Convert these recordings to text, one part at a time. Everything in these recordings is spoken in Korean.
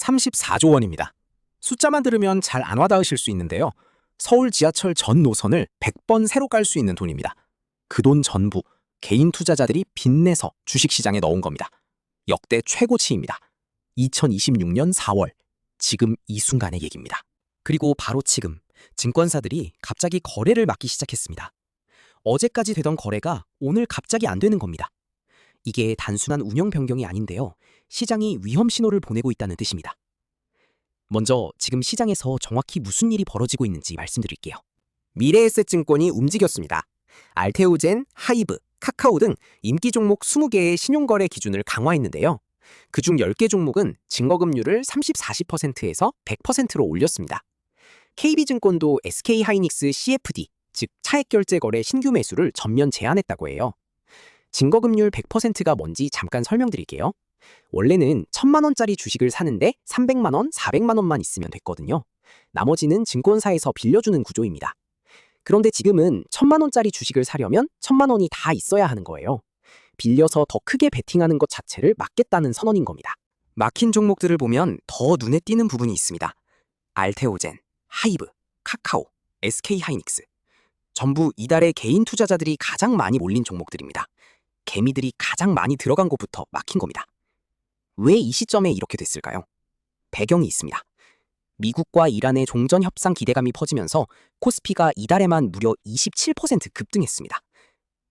34조 원입니다. 숫자만 들으면 잘 안 와닿으실 수 있는데요. 서울 지하철 전 노선을 100번 새로 깔 수 있는 돈입니다. 그 돈 전부 개인 투자자들이 빚내서 주식시장에 넣은 겁니다. 역대 최고치입니다. 2026년 4월, 지금 이 순간의 얘기입니다. 그리고 바로 지금 증권사들이 갑자기 거래를 막기 시작했습니다. 어제까지 되던 거래가 오늘 갑자기 안 되는 겁니다. 이게 단순한 운영 변경이 아닌데요. 시장이 위험 신호를 보내고 있다는 뜻입니다. 먼저 지금 시장에서 정확히 무슨 일이 벌어지고 있는지 말씀드릴게요. 미래에셋증권이 움직였습니다. 알테오젠, 하이브, 카카오 등 인기 종목 20개의 신용거래 기준을 강화했는데요. 그중 10개 종목은 증거금률을 30-40%에서 100%로 올렸습니다. KB증권도 SK하이닉스 CFD, 즉 차액결제거래 신규 매수를 전면 제한했다고 해요. 증거금률 100%가 뭔지 잠깐 설명드릴게요. 원래는 1,000만 원짜리 주식을 사는데 300만 원, 400만 원만 있으면 됐거든요. 나머지는 증권사에서 빌려주는 구조입니다. 그런데 지금은 1,000만 원짜리 주식을 사려면 1,000만 원이 다 있어야 하는 거예요. 빌려서 더 크게 베팅하는 것 자체를 막겠다는 선언인 겁니다. 막힌 종목들을 보면 더 눈에 띄는 부분이 있습니다. 알테오젠, 하이브, 카카오, SK하이닉스. 전부 이달에 개인 투자자들이 가장 많이 몰린 종목들입니다. 개미들이 가장 많이 들어간 곳부터 막힌 겁니다. 왜 이 시점에 이렇게 됐을까요? 배경이 있습니다. 미국과 이란의 종전 협상 기대감이 퍼지면서 코스피가 이달에만 무려 27% 급등했습니다.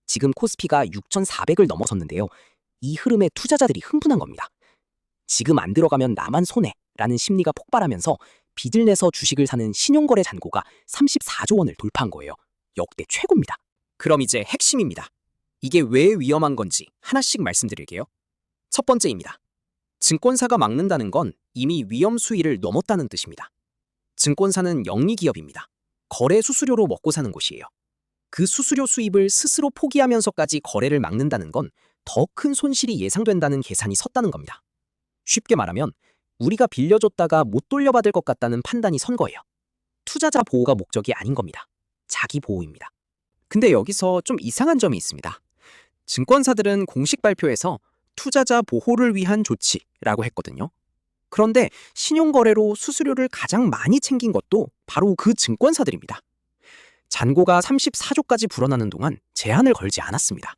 지금 코스피가 6,400을 넘어섰는데요. 이 흐름에 투자자들이 흥분한 겁니다. 지금 안 들어가면 나만 손해라는 심리가 폭발하면서 빚을 내서 주식을 사는 신용거래 잔고가 34조 원을 돌파한 거예요. 역대 최고입니다. 그럼 이제 핵심입니다. 이게 왜 위험한 건지 하나씩 말씀드릴게요. 첫 번째입니다. 증권사가 막는다는 건 이미 위험 수위를 넘었다는 뜻입니다. 증권사는 영리기업입니다. 거래 수수료로 먹고 사는 곳이에요. 그 수수료 수입을 스스로 포기하면서까지 거래를 막는다는 건 더 큰 손실이 예상된다는 계산이 섰다는 겁니다. 쉽게 말하면 우리가 빌려줬다가 못 돌려받을 것 같다는 판단이 선 거예요. 투자자 보호가 목적이 아닌 겁니다. 자기 보호입니다. 근데 여기서 좀 이상한 점이 있습니다. 증권사들은 공식 발표에서 투자자 보호를 위한 조치라고 했거든요. 그런데 신용거래로 수수료를 가장 많이 챙긴 것도 바로 그 증권사들입니다. 잔고가 34조까지 불어나는 동안 제한을 걸지 않았습니다.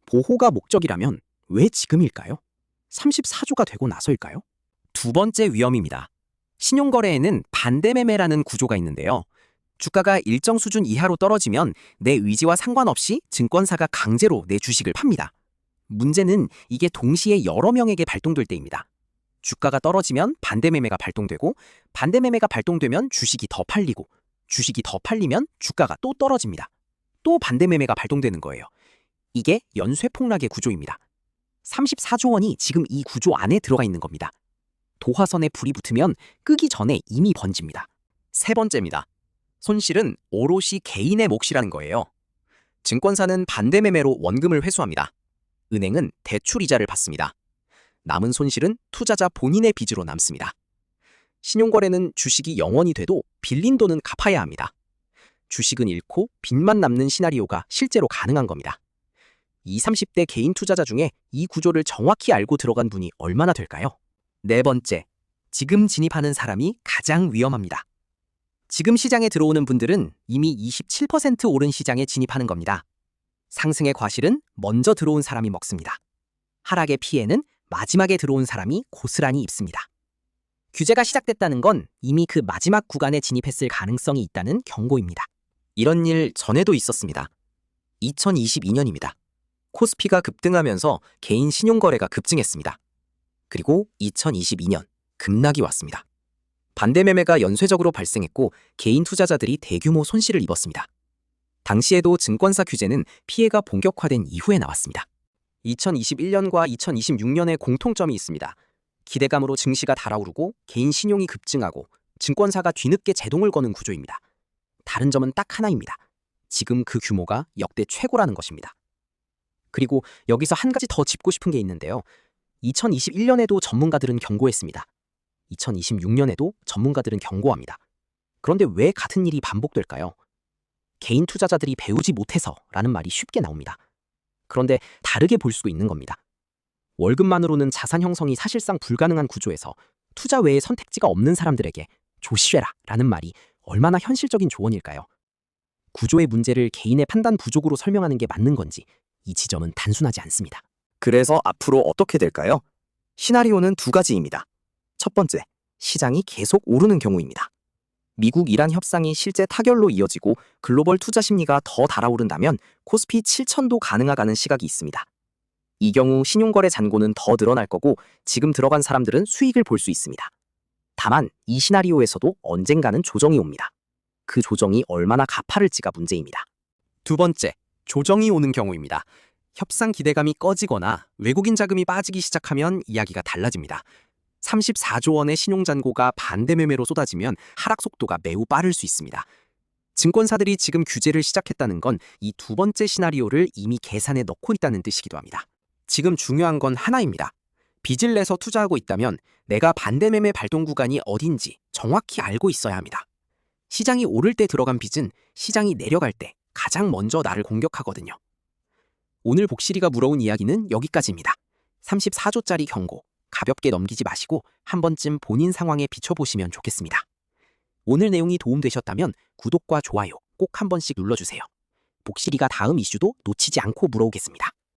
보호가 목적이라면 왜 지금일까요? 34조가 되고 나서일까요? 두 번째 위험입니다. 신용거래에는 반대매매라는 구조가 있는데요. 주가가 일정 수준 이하로 떨어지면 내 의지와 상관없이 증권사가 강제로 내 주식을 팝니다. 문제는 이게 동시에 여러 명에게 발동될 때입니다. 주가가 떨어지면 반대매매가 발동되고 반대매매가 발동되면 주식이 더 팔리고 주식이 더 팔리면 주가가 또 떨어집니다. 또 반대매매가 발동되는 거예요. 이게 연쇄폭락의 구조입니다. 34조 원이 지금 이 구조 안에 들어가 있는 겁니다. 도화선에 불이 붙으면 끄기 전에 이미 번집니다. 세 번째입니다. 손실은 오롯이 개인의 몫이라는 거예요. 증권사는 반대매매로 원금을 회수합니다. 은행은 대출 이자를 받습니다. 남은 손실은 투자자 본인의 빚으로 남습니다. 신용거래는 주식이 영원이 돼도 빌린 돈은 갚아야 합니다. 주식은 잃고 빚만 남는 시나리오가 실제로 가능한 겁니다. 20, 30대 개인 투자자 중에 이 구조를 정확히 알고 들어간 분이 얼마나 될까요? 네 번째, 지금 진입하는 사람이 가장 위험합니다. 지금 시장에 들어오는 분들은 이미 27% 오른 시장에 진입하는 겁니다. 상승의 과실은 먼저 들어온 사람이 먹습니다. 하락의 피해는 마지막에 들어온 사람이 고스란히 입습니다. 규제가 시작됐다는 건 이미 그 마지막 구간에 진입했을 가능성이 있다는 경고입니다. 이런 일 전에도 있었습니다. 2022년입니다. 코스피가 급등하면서 개인 신용거래가 급증했습니다. 그리고 2022년 급락이 왔습니다. 반대매매가 연쇄적으로 발생했고 개인 투자자들이 대규모 손실을 입었습니다. 당시에도 증권사 규제는 피해가 본격화된 이후에 나왔습니다. 2021년과 2026년의 공통점이 있습니다. 기대감으로 증시가 달아오르고 개인 신용이 급증하고 증권사가 뒤늦게 제동을 거는 구조입니다. 다른 점은 딱 하나입니다. 지금 그 규모가 역대 최고라는 것입니다. 그리고 여기서 한 가지 더 짚고 싶은 게 있는데요. 2021년에도 전문가들은 경고했습니다. 2026년에도 전문가들은 경고합니다. 그런데 왜 같은 일이 반복될까요? 개인 투자자들이 배우지 못해서라는 말이 쉽게 나옵니다. 그런데 다르게 볼 수도 있는 겁니다. 월급만으로는 자산 형성이 사실상 불가능한 구조에서 투자 외에 선택지가 없는 사람들에게 조심해라 라는 말이 얼마나 현실적인 조언일까요? 구조의 문제를 개인의 판단 부족으로 설명하는 게 맞는 건지 이 지점은 단순하지 않습니다. 그래서 앞으로 어떻게 될까요? 시나리오는 두 가지입니다. 첫 번째, 시장이 계속 오르는 경우입니다. 미국-이란 협상이 실제 타결로 이어지고 글로벌 투자 심리가 더 달아오른다면 코스피 7,000도 가능하다는 시각이 있습니다. 이 경우 신용거래 잔고는 더 늘어날 거고 지금 들어간 사람들은 수익을 볼 수 있습니다. 다만 이 시나리오에서도 언젠가는 조정이 옵니다. 그 조정이 얼마나 가파를지가 문제입니다. 두 번째, 조정이 오는 경우입니다. 협상 기대감이 꺼지거나 외국인 자금이 빠지기 시작하면 이야기가 달라집니다. 34조 원의 신용잔고가 반대 매매로 쏟아지면 하락 속도가 매우 빠를 수 있습니다. 증권사들이 지금 규제를 시작했다는 건 이 두 번째 시나리오를 이미 계산에 넣고 있다는 뜻이기도 합니다. 지금 중요한 건 하나입니다. 빚을 내서 투자하고 있다면 내가 반대 매매 발동 구간이 어딘지 정확히 알고 있어야 합니다. 시장이 오를 때 들어간 빚은 시장이 내려갈 때 가장 먼저 나를 공격하거든요. 오늘 복실이가 물어온 이야기는 여기까지입니다. 34조짜리 경고, 가볍게 넘기지 마시고 한 번쯤 본인 상황에 비춰보시면 좋겠습니다. 오늘 내용이 도움되셨다면 구독과 좋아요 꼭 한 번씩 눌러주세요. 복실이가 다음 이슈도 놓치지 않고 물어오겠습니다.